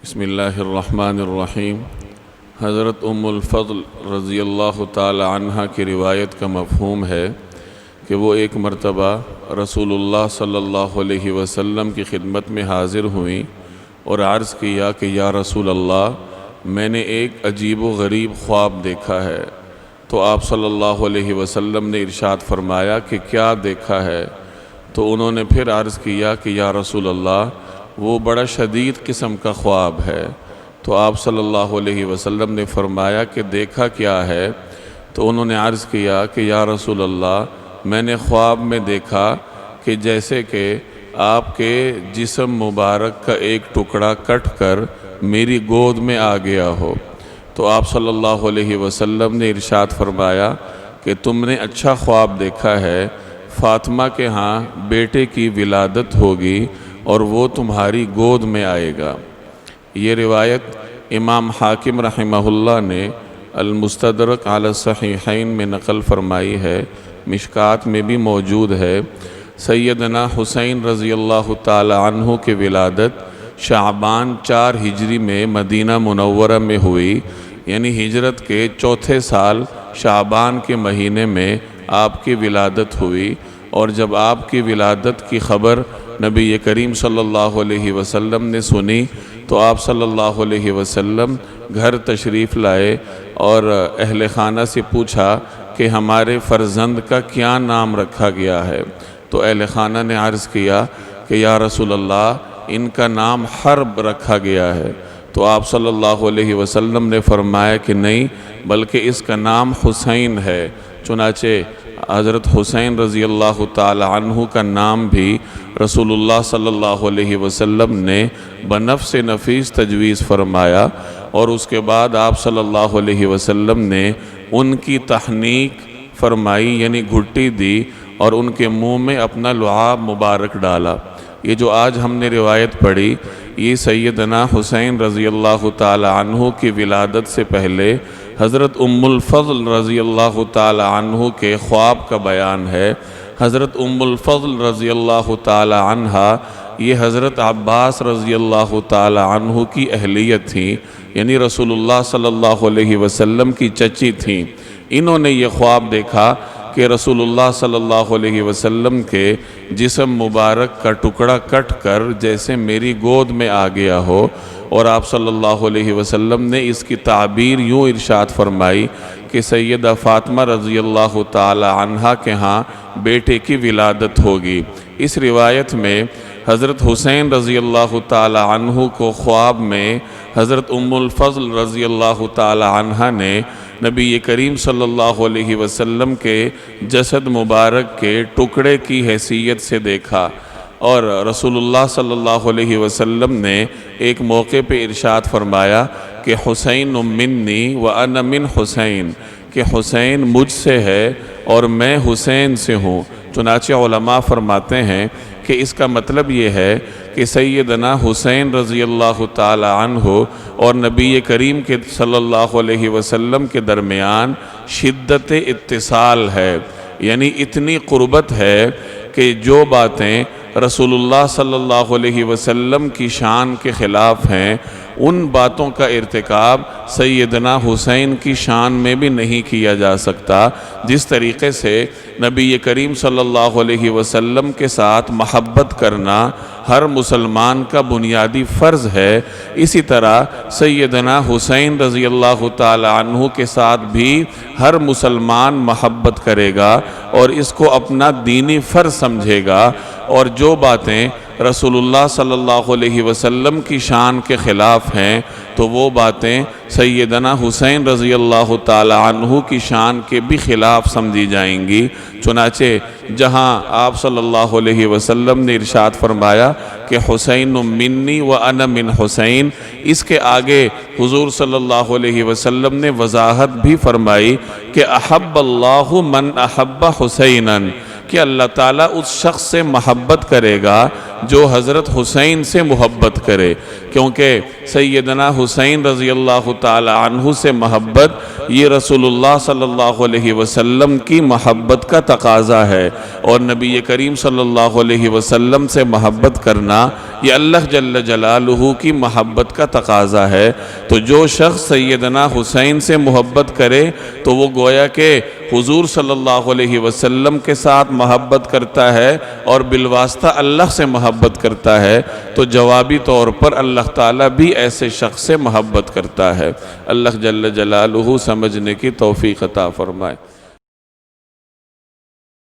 بسم اللہ الرحمن الرحیم۔ حضرت ام الفضل رضی اللہ تعالی عنہ کی روایت کا مفہوم ہے کہ وہ ایک مرتبہ رسول اللہ صلی اللہ علیہ وسلم کی خدمت میں حاضر ہوئیں اور عرض کیا کہ یا رسول اللہ، میں نے ایک عجیب و غریب خواب دیکھا ہے۔ تو آپ صلی اللہ علیہ وسلم نے ارشاد فرمایا کہ کیا دیکھا ہے؟ تو انہوں نے پھر عرض کیا کہ یا رسول اللہ، وہ بڑا شدید قسم کا خواب ہے۔ تو آپ صلی اللہ علیہ وسلم نے فرمایا کہ دیکھا کیا ہے؟ تو انہوں نے عرض کیا کہ یا رسول اللہ، میں نے خواب میں دیکھا کہ جیسے کہ آپ کے جسم مبارک کا ایک ٹکڑا کٹ کر میری گود میں آ گیا ہو۔ تو آپ صلی اللہ علیہ وسلم نے ارشاد فرمایا کہ تم نے اچھا خواب دیکھا ہے، فاطمہ کے ہاں بیٹے کی ولادت ہوگی اور وہ تمہاری گود میں آئے گا۔ یہ روایت امام حاکم رحمہ اللہ نے المستدرک علی الصحیحین میں نقل فرمائی ہے، مشکات میں بھی موجود ہے۔ سیدنا حسین رضی اللہ تعالی عنہ کی ولادت شعبان 4 ہجری میں مدینہ منورہ میں ہوئی، یعنی ہجرت کے چوتھے سال شعبان کے مہینے میں آپ کی ولادت ہوئی۔ اور جب آپ کی ولادت کی خبر نبی کریم صلی اللہ علیہ وسلم نے سنی تو آپ صلی اللہ علیہ وسلم گھر تشریف لائے اور اہل خانہ سے پوچھا کہ ہمارے فرزند کا کیا نام رکھا گیا ہے؟ تو اہل خانہ نے عرض کیا کہ یا رسول اللہ، ان کا نام حرب رکھا گیا ہے۔ تو آپ صلی اللہ علیہ وسلم نے فرمایا کہ نہیں، بلکہ اس کا نام حسین ہے۔ چنانچہ حضرت حسین رضی اللہ تعالی عنہ کا نام بھی رسول اللہ صلی اللہ علیہ وسلم نے بنفس نفیس تجویز فرمایا، اور اس کے بعد آپ صلی اللہ علیہ وسلم نے ان کی تحنیک فرمائی، یعنی گھٹی دی اور ان کے منہ میں اپنا لعاب مبارک ڈالا۔ یہ جو آج ہم نے روایت پڑھی، یہ سیدنا حسین رضی اللہ تعالی عنہ کی ولادت سے پہلے حضرت ام الفضل رضی اللہ تعالی عنہ کے خواب کا بیان ہے۔ حضرت ام الفضل رضی اللہ تعالی عنہ یہ حضرت عباس رضی اللہ تعالی عنہ کی اہلیت تھیں، یعنی رسول اللہ صلی اللہ علیہ وسلم کی چچی تھیں۔ انہوں نے یہ خواب دیکھا کہ رسول اللہ صلی اللہ علیہ وسلم کے جسم مبارک کا ٹکڑا کٹ کر جیسے میری گود میں آ گیا ہو، اور آپ صلی اللہ علیہ وسلم نے اس کی تعبیر یوں ارشاد فرمائی کہ سیدہ فاطمہ رضی اللہ تعالی عنہ کے ہاں بیٹے کی ولادت ہوگی۔ اس روایت میں حضرت حسین رضی اللہ تعالی عنہ کو خواب میں حضرت ام الفضل رضی اللہ تعالی عنہ نے نبی کریم صلی اللہ علیہ وسلم کے جسد مبارک کے ٹکڑے کی حیثیت سے دیکھا، اور رسول اللہ صلی اللہ علیہ وسلم نے ایک موقع پہ ارشاد فرمایا کہ حسین منی وانا من حسین، کہ حسین مجھ سے ہے اور میں حسین سے ہوں۔ چنانچہ علماء فرماتے ہیں کہ اس کا مطلب یہ ہے کہ سیدنا حسین رضی اللہ تعالی عنہ اور نبی کریم کے صلی اللہ علیہ وسلم کے درمیان شدت اتصال ہے، یعنی اتنی قربت ہے کہ جو باتیں رسول اللہ صلی اللہ علیہ وسلم کی شان کے خلاف ہیں، ان باتوں کا ارتکاب سیدنا حسین کی شان میں بھی نہیں کیا جا سکتا۔ جس طریقے سے نبی کریم صلی اللہ علیہ وسلم کے ساتھ محبت کرنا ہر مسلمان کا بنیادی فرض ہے، اسی طرح سیدنا حسین رضی اللہ تعالی عنہ کے ساتھ بھی ہر مسلمان محبت کرے گا اور اس کو اپنا دینی فرض سمجھے گا، اور جو باتیں رسول اللہ صلی اللہ علیہ وسلم کی شان کے خلاف ہیں تو وہ باتیں سیدنا حسین رضی اللہ تعالی عنہ کی شان کے بھی خلاف سمجھی جائیں گی۔ چنانچہ جہاں آپ صلی اللہ علیہ وسلم نے ارشاد فرمایا کہ حسین منی وانا من حسین، اس کے آگے حضور صلی اللہ علیہ وسلم نے وضاحت بھی فرمائی کہ احب اللہ من احب حسینا، کہ اللہ تعالیٰ اس شخص سے محبت کرے گا جو حضرت حسین سے محبت کرے، کیونکہ سیدنا حسین رضی اللہ تعالی عنہ سے محبت یہ رسول اللہ صلی اللہ علیہ وسلم کی محبت کا تقاضا ہے، اور نبی کریم صلی اللہ علیہ وسلم سے محبت کرنا یہ اللہ جل جلالہ کی محبت کا تقاضا ہے۔ تو جو شخص سیدنا حسین سے محبت کرے تو وہ گویا کہ حضور صلی اللہ علیہ وسلم کے ساتھ محبت کرتا ہے اور بالواسطہ اللہ سے محبت کرتا ہے، تو جوابی طور پر اللہ تعالیٰ بھی ایسے شخص سے محبت کرتا ہے۔ اللہ جل جلالہ سمجھنے کی توفیق عطا فرمائے۔